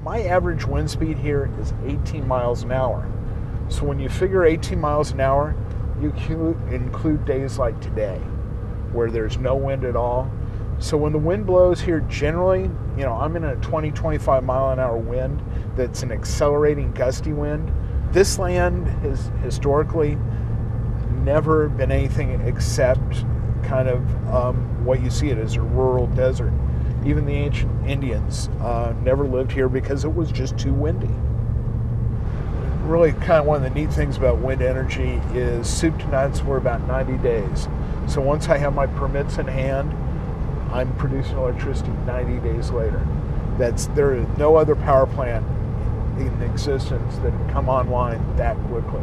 My average wind speed here is 18 miles an hour. So when you figure 18 miles an hour, you include days like today where there's no wind at all. So when the wind blows here, generally, I'm in a 20, 25 mile an hour wind that's an accelerating gusty wind. This land has historically never been anything except kind of what you see it as a rural desert. Even the ancient Indians never lived here because it was just too windy. Really kind of one of the neat things about wind energy is soup to nuts, we're about 90 days. So once I have my permits in hand, I'm producing electricity 90 days later. There is no other power plant in existence that can come online that quickly.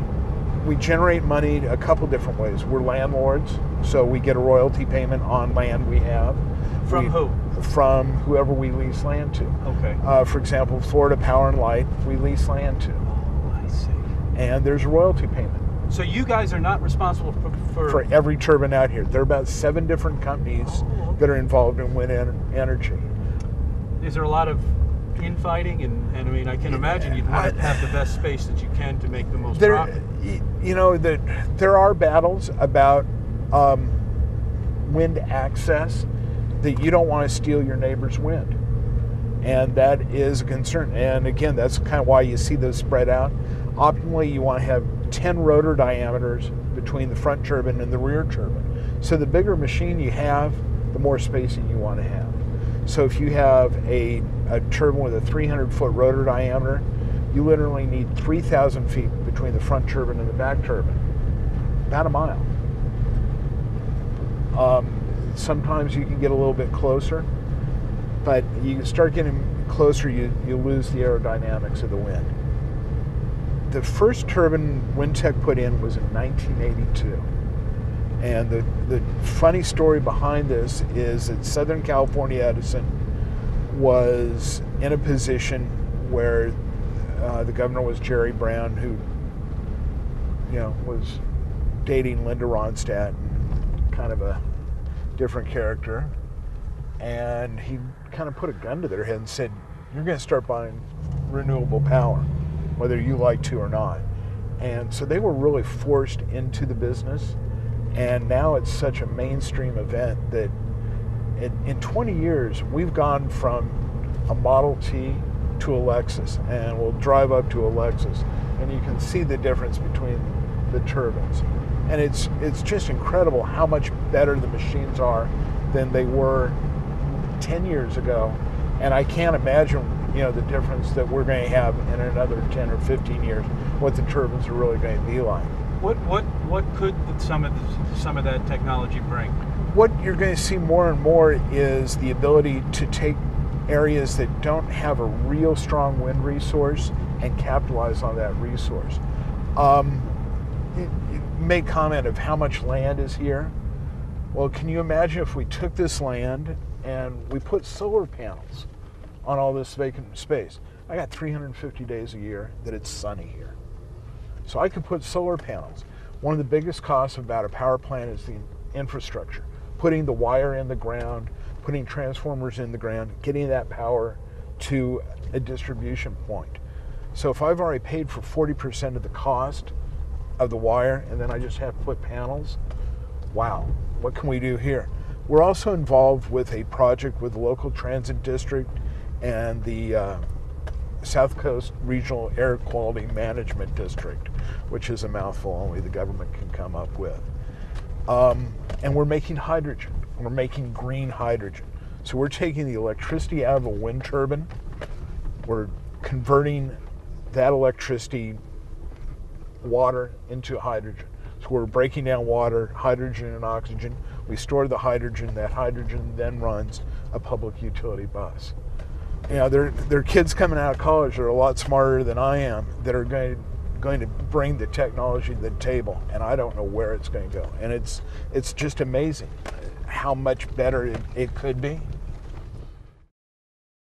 We generate money a couple different ways. We're landlords, so we get a royalty payment on land we have. From who? From whoever we lease land to. Okay. For example, Florida Power and Light, we lease land to. Oh, I see. And there's a royalty payment. So you guys are not responsible for every turbine out here. There are about 7 different companies that are involved in wind energy. Is there a lot of infighting? And I mean, I can imagine you'd want to have the best space that you can to make the most profit. There are battles about wind access, that you don't want to steal your neighbor's wind. And that is a concern. And again, that's kind of why you see those spread out. Optimally, you want to have 10 rotor diameters between the front turbine and the rear turbine. So the bigger machine you have, the more spacing you want to have. So if you have a turbine with a 300-foot rotor diameter, you literally need 3,000 feet between the front turbine and the back turbine. About a mile. Sometimes you can get a little bit closer, but you start getting closer, you lose the aerodynamics of the wind. The first turbine Windtech put in was in 1982. And the funny story behind this is that Southern California Edison was in a position where the governor was Jerry Brown, who was dating Linda Ronstadt, kind of a different character. And he kind of put a gun to their head and said, you're going to start buying renewable power, whether you like to or not. And so they were really forced into the business. And now it's such a mainstream event that in 20 years, we've gone from a Model T to a Lexus, and we'll drive up to a Lexus, and you can see the difference between the turbines. And it's just incredible how much better the machines are than they were 10 years ago. And I can't imagine, the difference that we're going to have in another 10 or 15 years, what the turbines are really going to be like. What could some of that technology bring? What you're going to see more and more is the ability to take areas that don't have a real strong wind resource and capitalize on that resource. You made comment of how much land is here. Well, can you imagine if we took this land and we put solar panels on all this vacant space? I got 350 days a year that it's sunny here. So I could put solar panels. One of the biggest costs about a power plant is the infrastructure. Putting the wire in the ground, putting transformers in the ground, getting that power to a distribution point. So if I've already paid for 40% of the cost of the wire, and then I just have to put panels, wow, what can we do here? We're also involved with a project with the local transit district and the South Coast Regional Air Quality Management District, which is a mouthful only the government can come up with. And we're making hydrogen. We're making green hydrogen. So we're taking the electricity out of a wind turbine. We're converting that electricity, water, into hydrogen. So we're breaking down water, hydrogen, and oxygen. We store the hydrogen. That hydrogen then runs a public utility bus. There are kids coming out of college that are a lot smarter than I am that are going to bring the technology to the table, and I don't know where it's going to go. And it's just amazing how much better it could be.